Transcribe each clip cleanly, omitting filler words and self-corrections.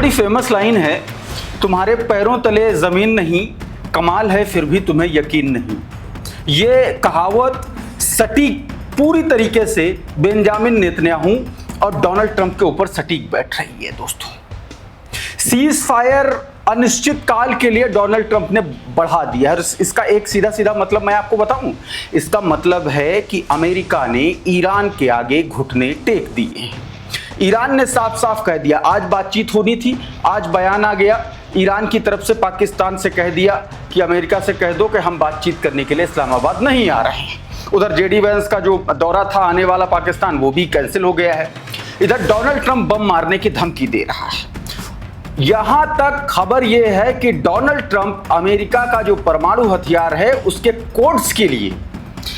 बड़ी famous line है, तुम्हारे पैरों तले जमीन नहीं, कमाल है फिर भी तुम्हें यकीन नहीं। ये कहावत सटीक पूरी तरीके से बेंजामिन नेतन्याहू और डोनाल्ड ट्रंप के ऊपर सटीक बैठ रही है दोस्तों। सीज फायर अनिश्चित काल के लिए डोनाल्ड ट्रंप ने बढ़ा दिया है। इसका एक सीधा सीधा मतलब मैं आपको बताऊं, इसका मतलब है कि अमेरिका ने ईरान के आगे घुटने टेक दिए हैं। ईरान ने साफ साफ कह दिया, आज बातचीत होनी थी, आज बयान आ गया ईरान की तरफ से, पाकिस्तान से कह दिया कि अमेरिका से कह दो कि हम बातचीत करने के लिए इस्लामाबाद नहीं आ रहे हैं। उधर जेडी वैंस का जो दौरा था आने वाला पाकिस्तान, वो भी कैंसिल हो गया है। इधर डोनाल्ड ट्रंप बम मारने की धमकी दे रहा है। यहां तक खबर यह है कि डोनाल्ड ट्रंप अमेरिका का जो परमाणु हथियार है उसके कोड्स के लिए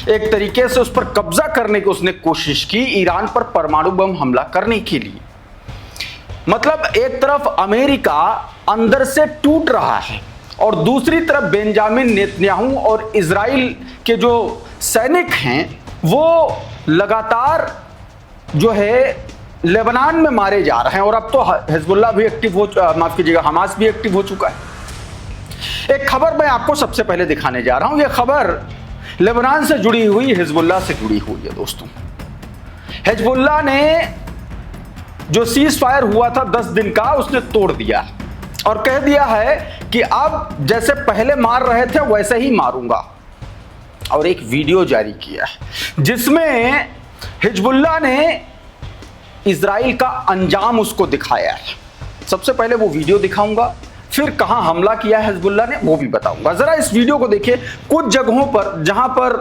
एक तरीके से उस पर कब्जा करने की उसने कोशिश की, ईरान पर परमाणु बम हमला करने के लिए। मतलब एक तरफ अमेरिका अंदर से टूट रहा है और दूसरी तरफ बेंजामिन नेतन्याहू और इजराइल के जो सैनिक हैं वो लगातार जो है लेबनान में मारे जा रहे हैं। और अब तो हिजबुल्लाह भी एक्टिव हो, माफ कीजिएगा, हमास भी एक्टिव हो चुका है। एक खबर मैं आपको सबसे पहले दिखाने जा रहा हूं। यह खबर लेबनान से जुड़ी हुई, हिजबुल्लाह से जुड़ी हुई है दोस्तों। हिजबुल्लाह ने जो सीज फायर हुआ था 10 दिन का, उसने तोड़ दिया और कह दिया है कि अब जैसे पहले मार रहे थे वैसे ही मारूंगा। और एक वीडियो जारी किया है जिसमें हिजबुल्लाह ने इजराइल का अंजाम उसको दिखाया है। सबसे पहले वो वीडियो दिखाऊंगा, फिर कहां हमला किया है हिजबुल्लाह ने वो भी बताऊंगा। जरा इस वीडियो को देखिए। कुछ जगहों पर जहां पर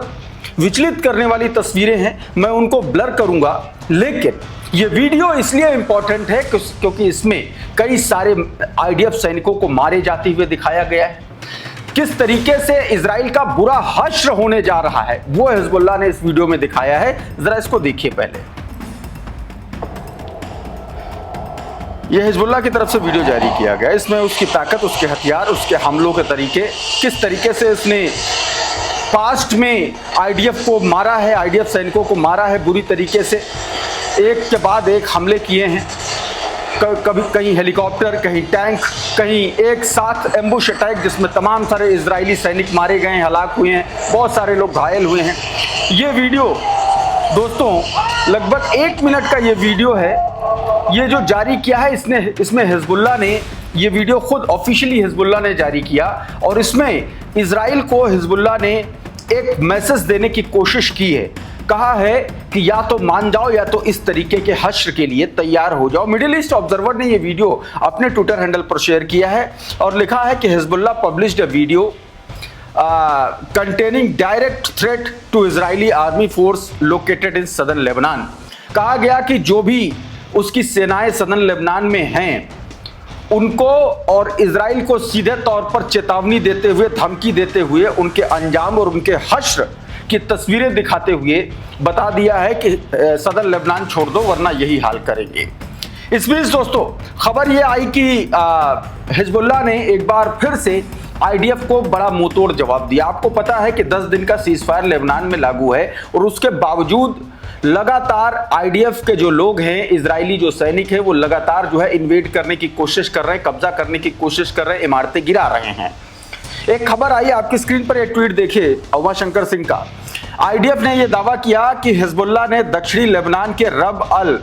विचलित करने वाली तस्वीरें हैं मैं उनको ब्लर करूंगा, लेकिन ये वीडियो इसलिए इंपॉर्टेंट है क्योंकि इसमें कई सारे आईडीएफ सैनिकों को मारे जाते हुए दिखाया गया है। किस तरीके से इजराइल का बुरा हश्र होने जा रहा है वो हिजबुल्लाह ने इस वीडियो में दिखाया है। जरा इसको देखिए पहले। यह हिजबुल्लाह की तरफ से वीडियो जारी किया गया। इसमें उसकी ताकत, उसके हथियार, उसके हमलों के तरीके, किस तरीके से इसने पास्ट में आईडीएफ को मारा है, आईडीएफ सैनिकों को मारा है बुरी तरीके से, एक के बाद एक हमले किए हैं। कभी कहीं हेलीकॉप्टर, कहीं टैंक, कहीं एक साथ एम्बुश अटैक जिसमें तमाम सारे इजरायली सैनिक मारे गए हैं, हलाक हुए हैं, बहुत सारे लोग घायल हुए हैं। ये वीडियो दोस्तों लगभग 1 मिनट का ये वीडियो है। ये जो जारी किया है इसमें हिजबुल्लाह ने, ये वीडियो खुद ऑफिशियली हिजबुल्लाह ने जारी किया और इसमें इजराइल को हिजबुल्लाह ने एक मैसेज देने की कोशिश की है। कहा है कि या तो मान जाओ या तो इस तरीके के हश्र के लिए तैयार हो जाओ। मिडिल ईस्ट ऑब्जर्वर ने ये वीडियो अपने ट्विटर हैंडल पर शेयर किया है और लिखा है कि Hezbollah published a video containing direct threat to Israeli army force located in southern Lebanon। कहा गया कि जो भी उसकी सेनाएं सदन लेबनान में हैं उनको और इजराइल को सीधे तौर पर चेतावनी देते हुए, धमकी देते हुए, उनके अंजाम और उनके हश्र की तस्वीरें दिखाते हुए बता दिया है कि सदन लेबनान छोड़ दो वरना यही हाल करेंगे। इस बीच दोस्तों खबर ये आई कि हिजबुल्लाह ने एक बार फिर से आईडीएफ को बड़ा मुंहतोड़ जवाब दिया। आपको पता है कि 10 दिन का सीज फायर लेबनान में लागू है और उसके बावजूद लगातार आईडीएफ के जो लोग हैं, इजरायली जो सैनिक हैं, वो लगातार जो है इन्वेड करने की कोशिश कर रहे हैं, कब्जा करने की कोशिश कर रहे हैं, इमारतें गिरा रहे हैं। एक खबर आई आपकी स्क्रीन पर, एक ट्वीट देखिए उमाशंकर सिंह का। आईडीएफ ने यह दावा किया कि हिजबुल्लाह ने दक्षिणी लेबनान के रब अल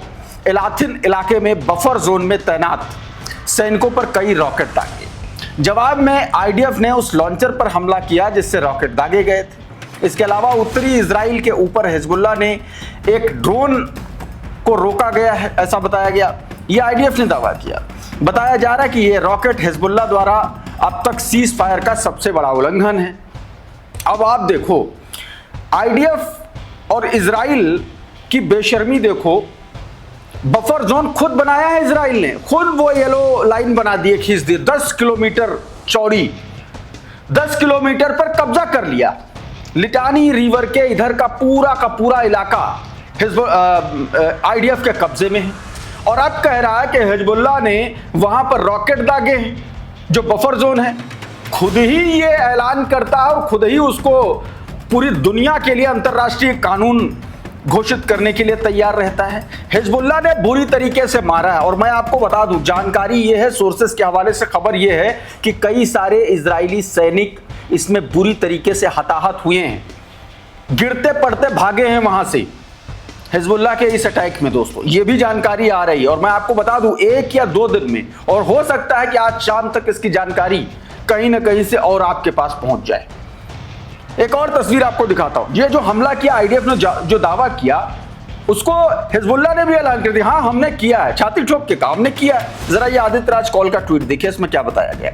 इलाथिन इलाके में बफर जोन में तैनात सैनिकों पर कई रॉकेट दागे। जवाब में आईडीएफ ने उस लॉन्चर पर हमला किया जिससे रॉकेट दागे गए थे। इसके अलावा उत्तरी इजराइल के ऊपर हिजबुल्लाह ने एक ड्रोन को रोका गया है, ऐसा बताया गया। यह आईडीएफ ने दावा किया। बताया जा रहा है कि यह रॉकेट हिजबुल्लाह द्वारा अब तक सीज फायर का सबसे बड़ा उल्लंघन है। अब आप देखो आईडीएफ और इजराइल की बेशर्मी देखो। बफर जोन खुद बनाया है इजराइल ने, खुद वो येलो लाइन बना दी, खींच दी, 10 किलोमीटर चौड़ी, 10 किलोमीटर पर कब्जा कर लिया। लिटानी रिवर के इधर का पूरा इलाका आईडीएफ के कब्जे में है और अब कह रहा है कि हिजबुल्लाह ने वहां पर रॉकेट दागे हैं जो बफर जोन है। खुद ही ये ऐलान करता है और खुद ही उसको पूरी दुनिया के लिए अंतर्राष्ट्रीय कानून घोषित करने के लिए तैयार रहता है। हिजबुल्लाह ने बुरी तरीके से मारा है और मैं आपको बता दूं, जानकारी ये है, सोर्सेस के हवाले से खबर ये है कि कई सारे इजरायली सैनिक इसमें बुरी तरीके से हताहत हुए हैं, गिरते पड़ते भागे हैं वहां से हिजबुल्लाह के इस अटैक में। दोस्तों ये भी जानकारी आ रही है और मैं आपको बता दूं 1 या 2 दिन में, और हो सकता है कि आज शाम तक इसकी जानकारी कहीं ना कहीं से और आपके पास पहुंच जाए। एक और तस्वीर आपको दिखाता हूं। ये जो हमला किया आईडीएफ ने, जो दावा किया, उसको हिजबुल्लाह ने भी ऐलान कर दिया, हाँ हमने किया है, छाती ठोक के कहा हमने किया है। जरा ये आदित्य राज कौल का ट्वीट देखिए, इसमें क्या बताया गया।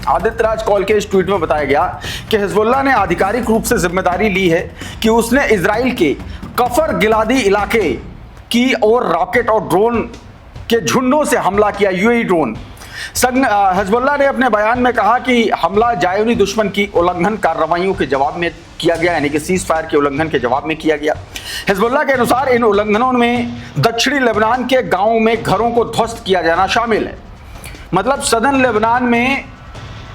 आदित्य राज कौल के इस ट्वीट में बताया गया कि हिजबुल्लाह ने आधिकारिक रूप से जिम्मेदारी ली है कि उसने इजराइल के कफर गिलादी इलाके की ओर रॉकेट और ड्रोन के झुंडों से हमला किया, यूएई ड्रोन। हिजबुल्लाह ने अपने बयान में कहा कि हमला जायनी दुश्मन की उल्लंघन कार्रवाइयों के जवाब में किया गया, यानी कि सीज फायर के उल्लंघन के जवाब में किया गया। हिजबुल्लाह के अनुसार इन उल्लंघनों में दक्षिणी लेबनान के गांवों में घरों को ध्वस्त किया जाना शामिल है। मतलब सदर्न लेबनान में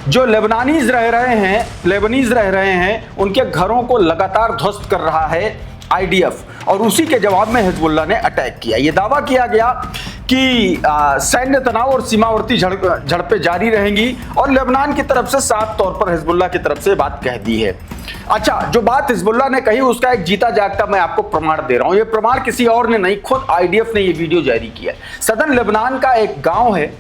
जो लेबनीज रह रहे हैं उनके घरों को लगातार ध्वस्त कर रहा है आईडीएफ, और उसी के जवाब में हिजबुल्लाह ने अटैक किया। यह दावा किया गया कि सैन्य तनाव और सीमावर्ती झड़पें जारी रहेंगी और लेबनान की तरफ से साफ तौर पर हिजबुल्लाह की तरफ से बात कह दी है। अच्छा, जो बात हिजबुल्लाह ने कही उसका एक जीता जागता मैं आपको प्रमाण दे रहा हूं। यह प्रमाण किसी और ने नहीं, खुद आईडीएफ ने यह वीडियो जारी किया। सदर्न लेबनान का एक गांव है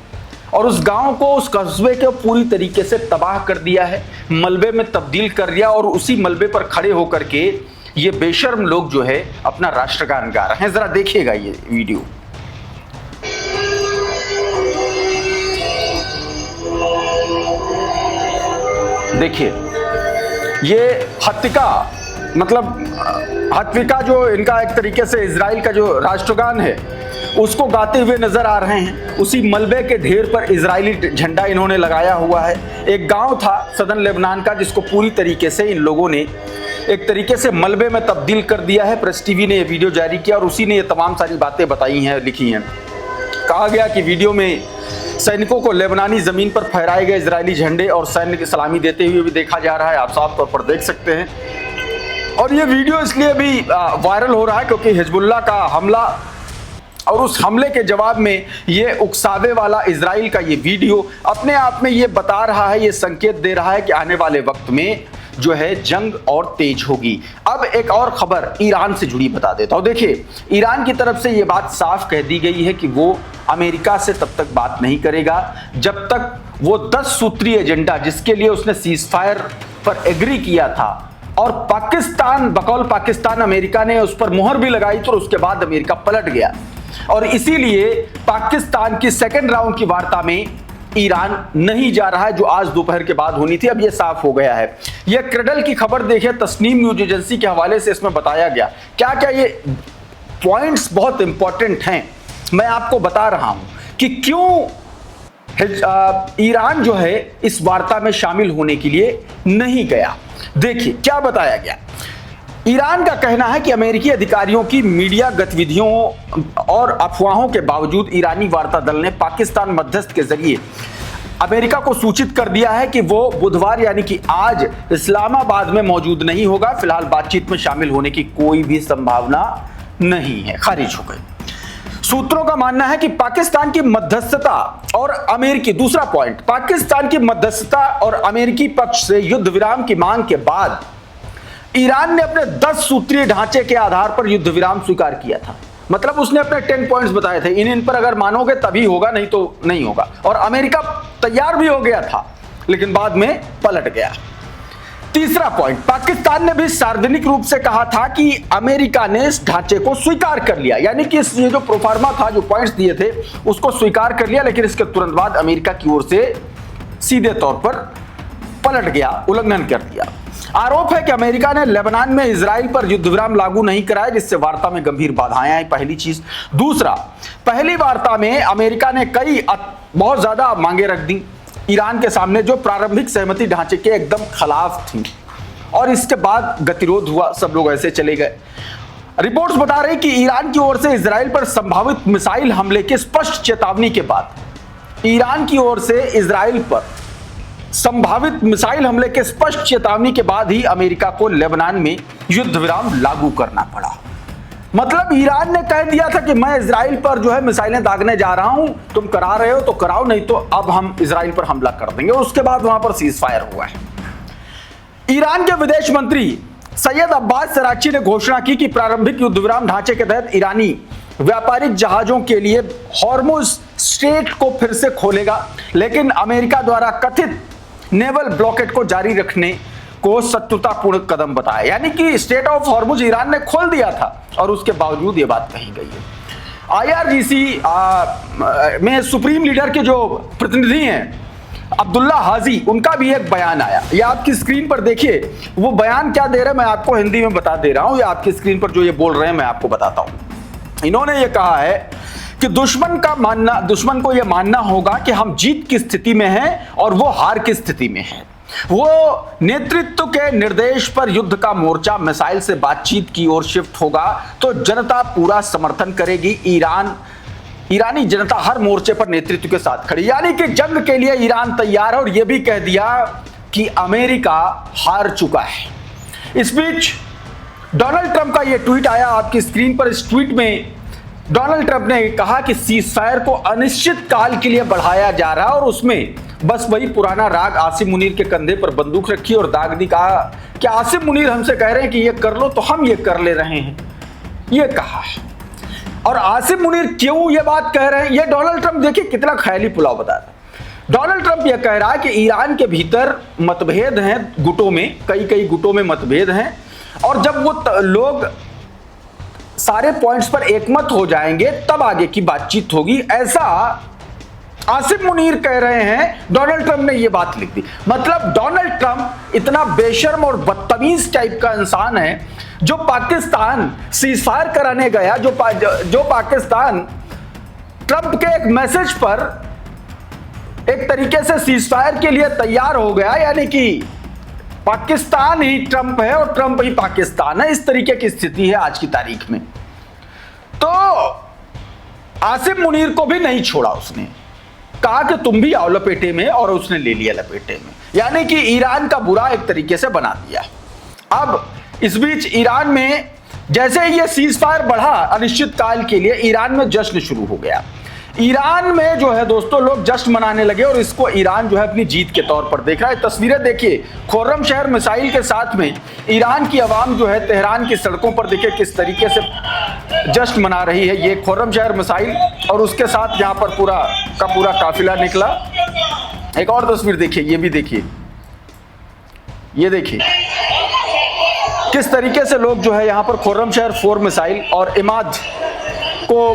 और उस गांव को, उस कस्बे को पूरी तरीके से तबाह कर दिया है, मलबे में तब्दील कर दिया, और उसी मलबे पर खड़े होकर के ये बेशर्म लोग जो है अपना राष्ट्रगान गा रहे हैं। जरा देखिएगा ये वीडियो। देखिए, ये हत्विका जो इनका एक तरीके से इजराइल का जो राष्ट्रगान है उसको गाते हुए नजर आ रहे हैं। उसी मलबे के ढेर पर इजरायली झंडा इन्होंने लगाया हुआ है। एक गांव था सदर्न लेबनान का जिसको पूरी तरीके से इन लोगों ने एक तरीके से मलबे में तब्दील कर दिया है। प्रेस टीवी ने यह वीडियो जारी किया और उसी ने ये तमाम सारी बातें बताई हैं, लिखी हैं। कहा गया कि वीडियो में सैनिकों को लेबनानी जमीन पर फहराए गए इजरायली झंडे और सैन्य की सलामी देते हुए भी देखा जा रहा है, आप साफ तौर पर देख सकते हैं। और ये वीडियो इसलिए भी वायरल हो रहा है क्योंकि हिजबुल्लाह का हमला और उस हमले के जवाब में ये उकसावे वाला इजराइल का ये वीडियो अपने आप में ये बता रहा है, ये संकेत दे रहा है कि आने वाले वक्त में जो है जंग और तेज होगी। अब एक और खबर ईरान से जुड़ी बता देता हूं। देखिए, ईरान की तरफ से ये बात साफ कह दी गई है कि वो अमेरिका से तब तक बात नहीं करेगा जब तक वो 10 सूत्रीय एजेंडा जिसके लिए उसने सीज फायर पर एग्री किया था और बकौल पाकिस्तान अमेरिका ने उस पर मुहर भी लगाई, तो उसके बाद अमेरिका पलट गया और इसीलिए पाकिस्तान की सेकेंड राउंड की वार्ता में ईरान नहीं जा रहा है, जो आज दोपहर के बाद होनी थी। अब यह साफ हो गया है। यह क्रेडल की खबर देखिए, तस्नीम न्यूज एजेंसी के हवाले से इसमें बताया गया। क्या क्या ये पॉइंट्स बहुत इंपॉर्टेंट हैं, मैं आपको बता रहा हूं कि क्यों ईरान जो है इस वार्ता में शामिल होने के लिए नहीं गया। देखिए क्या बताया गया। ईरान का कहना है कि अमेरिकी अधिकारियों की मीडिया गतिविधियों और अफवाहों के बावजूद ईरानी वार्ता दल ने पाकिस्तान मध्यस्थ के जरिए अमेरिका को सूचित कर दिया है कि वो बुधवार यानी कि आज इस्लामाबाद में मौजूद नहीं होगा। फिलहाल बातचीत में शामिल होने की कोई भी संभावना नहीं है, खारिज हो गई। सूत्रों का मानना है कि पाकिस्तान की मध्यस्थता और अमेरिकी, दूसरा पॉइंट, पाकिस्तान की मध्यस्थता और अमेरिकी पक्ष से युद्ध विराम की मांग के बाद ईरान ने अपने 10 सूत्रीय ढांचे के आधार पर युद्ध विराम स्वीकार किया था। मतलब उसने अपने 10 पॉइंट्स बताए थे, इन पर अगर मानोगे तभी होगा, नहीं तो नहीं होगा। और अमेरिका तैयार भी हो गया था लेकिन बाद में पलट गया। तीसरा पॉइंट, पाकिस्तान ने भी सार्वजनिक रूप से कहा था कि अमेरिका ने इस ढांचे को स्वीकार कर लिया, यानी कि ये जो प्रोफार्मा था, जो पॉइंट्स दिए थे उसको स्वीकार कर लिया, लेकिन इसके तुरंत बाद अमेरिका की ओर से सीधे तौर पर पलट गया, उल्लंघन कर दिया। आरोप है कि अमेरिका ने लेबनान में इजराइल पर युद्ध विराम लागू नहीं कराया, जिससे वार्ता में गंभीर बाधाएं आई, पहली चीज। दूसरा, पहली वार्ता में अमेरिका ने कई बहुत ज्यादा मांगे रख दी ईरान के सामने, जो प्रारंभिक सहमति ढांचे के एकदम खिलाफ थी, और इसके बाद गतिरोध हुआ, सब लोग ऐसे चले गए। रिपोर्ट्स बता रही कि ईरान की ओर से इजराइल पर संभावित मिसाइल हमले की स्पष्ट चेतावनी के बाद ईरान की ओर से इजराइल पर संभावित मिसाइल हमले के स्पष्ट चेतावनी के बाद ही अमेरिका को लेबनान में युद्ध विराम लागू करना पड़ा। मतलब ईरान ने कह दिया था कि मैं इजराइल पर जो है मिसाइलें दागने जा रहा हूं, तुम करा रहे हो तो कराओ, नहीं तो अब हम इजराइल पर हमला कर देंगे। उसके बाद वहां पर सीज फायर हुआ है। ईरान के विदेश मंत्री सैयद अब्बास कराची ने घोषणा की कि प्रारंभिक युद्ध विराम ढांचे के तहत ईरानी व्यापारिक जहाजों के लिए हॉर्मुज स्ट्रेट को फिर से खोलेगा, लेकिन अमेरिका द्वारा कथित नेवल ब्लॉकेट को जारी रखने को शत्रुतापूर्ण कदम बताया। यानी कि स्टेट ऑफ हॉर्मुज ईरान ने खोल दिया था और उसके बावजूद ये बात कही गई है। आईआरजीसी में सुप्रीम लीडर के जो प्रतिनिधि हैं अब्दुल्ला हाजी, उनका भी एक बयान आया। ये आपकी स्क्रीन पर देखिए, वो बयान क्या दे रहे हैं मैं आपको हिंदी में बता दे रहा हूं, या आपकी स्क्रीन पर जो ये बोल रहे हैं मैं आपको बताता हूं। इन्होंने ये कहा है कि दुश्मन को यह मानना होगा कि हम जीत की स्थिति में हैं और वो हार की स्थिति में है। वो नेतृत्व के निर्देश पर युद्ध का मोर्चा मिसाइल से बातचीत की ओर शिफ्ट होगा तो जनता पूरा समर्थन करेगी। ईरानी जनता हर मोर्चे पर नेतृत्व के साथ खड़ी, यानी कि जंग के लिए ईरान तैयार है। और यह भी कह दिया कि अमेरिका हार चुका है। इस बीच डोनाल्ड ट्रंप का यह ट्वीट आया आपकी स्क्रीन पर। इस ट्वीट में डोनाल्ड ट्रंप ने कहा कि सीज फायर को अनिश्चित काल के लिए बढ़ाया जा रहा है और उसमें बस वही पुराना राग आसिम मुनीर के कंधे पर बंदूक रखी और दाग दी। कहा कि आसिम मुनीर हमसे कह रहे हैं कि ये कर लो तो हम ये कर ले रहे हैं, ये कहा है। और आसिम मुनीर क्यों ये बात कह रहे हैं, ये डोनाल्ड ट्रंप देखिए कितना ख्याली पुलाव बता रहा है। डोनाल्ड ट्रंप ये कह रहा है कि ईरान के भीतर मतभेद हैं गुटों में, कई गुटों में मतभेद हैं, और जब वो लोग सारे पॉइंट्स पर एकमत हो जाएंगे तब आगे की बातचीत होगी, ऐसा आसिम मुनीर कह रहे हैं। डोनाल्ड ट्रंप ने यह बात लिख दी। मतलब डोनाल्ड ट्रंप इतना बेशर्म और बदतमीज टाइप का इंसान है जो पाकिस्तान सीज फायर कराने गया, जो पाकिस्तान ट्रंप के एक मैसेज पर एक तरीके से सीज फायर के लिए तैयार हो गया। यानी कि पाकिस्तान ही ट्रंप है और ट्रंप ही पाकिस्तान है, इस तरीके की स्थिति है आज की तारीख में। तो आसिम मुनीर को भी नहीं छोड़ा, उसने कहा कि तुम भी आओ लपेटे में, और उसने ले लिया लपेटे में। यानी कि ईरान का बुरा एक तरीके से बना दिया। अब इस बीच ईरान में जैसे ही ये सीज फायर बढ़ा अनिश्चित काल के लिए, ईरान में जश्न शुरू हो गया। ईरान में जो है दोस्तों लोग जश्न मनाने लगे और इसको ईरान जो है अपनी जीत के तौर पर देख रहा है। तस्वीरें देखिए, खुर्रम शहर मिसाइल के साथ में ईरान की आवाम जो है तेहरान की सड़कों पर देखिए किस तरीके से जश्न मना रही है। ये खुर्रम शहर मिसाइल और उसके साथ यहाँ पर पूरा का पूरा काफिला निकला। एक और तस्वीर देखिए, ये भी देखिए, ये देखिए किस तरीके से लोग जो है यहाँ पर खुर्रम शहर 4 मिसाइल और इमाद को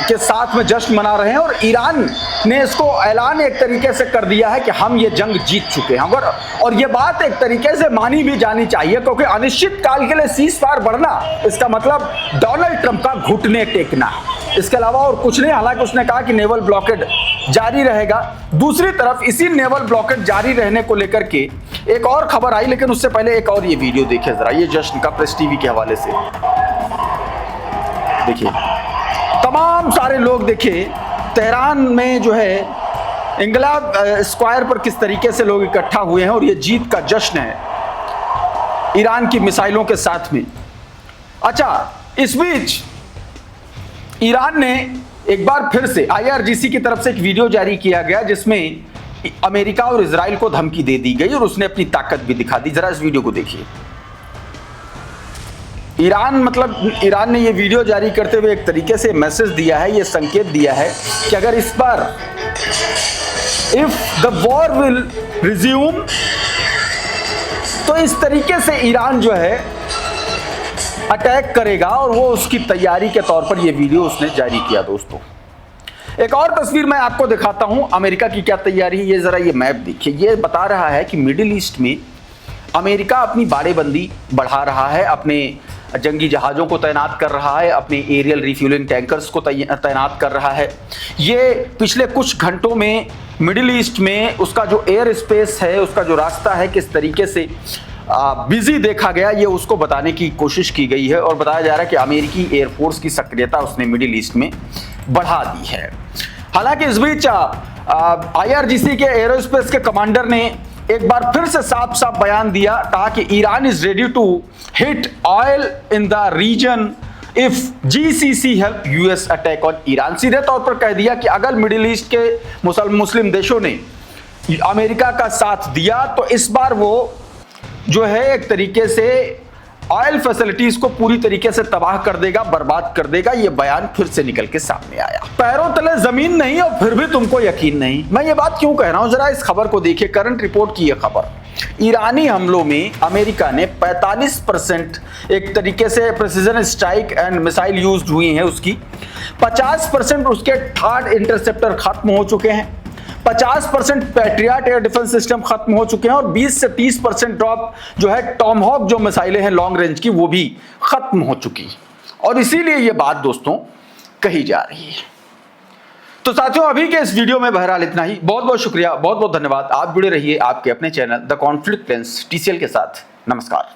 के साथ में जश्न मना रहे हैं। और ईरान ने इसको ऐलान एक तरीके से कर दिया है कि हम ये जंग जीत चुके हैं। और ये बात एक तरीके से मानी भी जानी चाहिए, क्योंकि अनिश्चित काल के लिए सीज फायर बढ़ना इसका मतलब डोनाल्ड ट्रंप का घुटने टेकना, इसके अलावा और कुछ नहीं। हालांकि उसने कहा कि नेवल ब्लॉकेड जारी रहेगा। दूसरी तरफ इसी नेवल ब्लॉकेड जारी रहने को लेकर के एक और खबर आई, लेकिन उससे पहले एक और ये वीडियो देखिए जरा, ये जश्न का प्रेस टीवी के हवाले से देखिए। तमाम सारे लोग देखिए तेहरान में जो है इंकलाब स्क्वायर पर किस तरीके से लोग इकट्ठा हुए हैं और ये जीत का जश्न है ईरान की मिसाइलों के साथ में। अच्छा, इस बीच ईरान ने एक बार फिर से आईआरजीसी की तरफ से एक वीडियो जारी किया गया जिसमें अमेरिका और इजराइल को धमकी दे दी गई और उसने अपनी ताकत भी दिखा दी। जरा इस वीडियो को देखिए। ईरान ने ये वीडियो जारी करते हुए एक तरीके से मैसेज दिया है, ये संकेत दिया है कि अगर इस बार if the war will resume, तो इस तरीके से ईरान जो है अटैक करेगा और वो उसकी तैयारी के तौर पर ये वीडियो उसने जारी किया। दोस्तों एक और तस्वीर मैं आपको दिखाता हूं अमेरिका की क्या तैयारी है। ये जरा ये मैप देखिए, ये बता रहा है कि मिडिल ईस्ट में अमेरिका अपनी बाड़ेबंदी बढ़ा रहा है, अपने जंगी जहाज़ों को तैनात कर रहा है, अपने एरियल रिफ्यूलिंग टैंकर्स को तैनात कर रहा है। ये पिछले कुछ घंटों में मिडिल ईस्ट में उसका जो एयर स्पेस है, उसका जो रास्ता है, किस तरीके से बिजी देखा गया, ये उसको बताने की कोशिश की गई है। और बताया जा रहा है कि अमेरिकी एयरफोर्स की सक्रियता उसने मिडिल ईस्ट में बढ़ा दी है। हालांकि इस बीच आईआरजीसी के एरोस्पेस के कमांडर ने एक बार फिर से साफ साफ बयान दिया, कहा कि Iran is ready to hit oil in the region if GCC help US attack on Iran. सीधे तौर पर कह दिया कि अगर मिडिल ईस्ट के मुस्लिम देशों ने अमेरिका का साथ दिया तो इस बार वो जो है एक तरीके से ऑयल फैसिलिटीज को पूरी तरीके से तबाह कर देगा, बर्बाद कर देगा। ये बयान फिर से निकल के सामने आया। पैरों तले जमीन नहीं और फिर भी तुमको यकीन नहीं। मैं ये बात क्यों कह रहा हूं, जरा इस खबर को देखिए। करंट रिपोर्ट की यह खबर, ईरानी हमलों में अमेरिका ने 45% एक तरीके से precision strike and missile use हुई है उसकी, 50% उसके थर्ड इंटरसेप्टर खत्म हो चुके हैं, 50% पैट्रियट एयर डिफेंस सिस्टम खत्म हो चुके हैं और 20 से 30% ड्रॉप जो है टॉमहॉक जो मिसाइलें हैं लॉन्ग रेंज की वो भी खत्म हो चुकी। और इसीलिए ये बात दोस्तों कही जा रही है। तो साथियों अभी के इस वीडियो में बहरहाल इतना ही। बहुत बहुत शुक्रिया, बहुत बहुत धन्यवाद। आप जुड़े रहिए आपके अपने channel the conflict lens TCL के साथ। नमस्कार।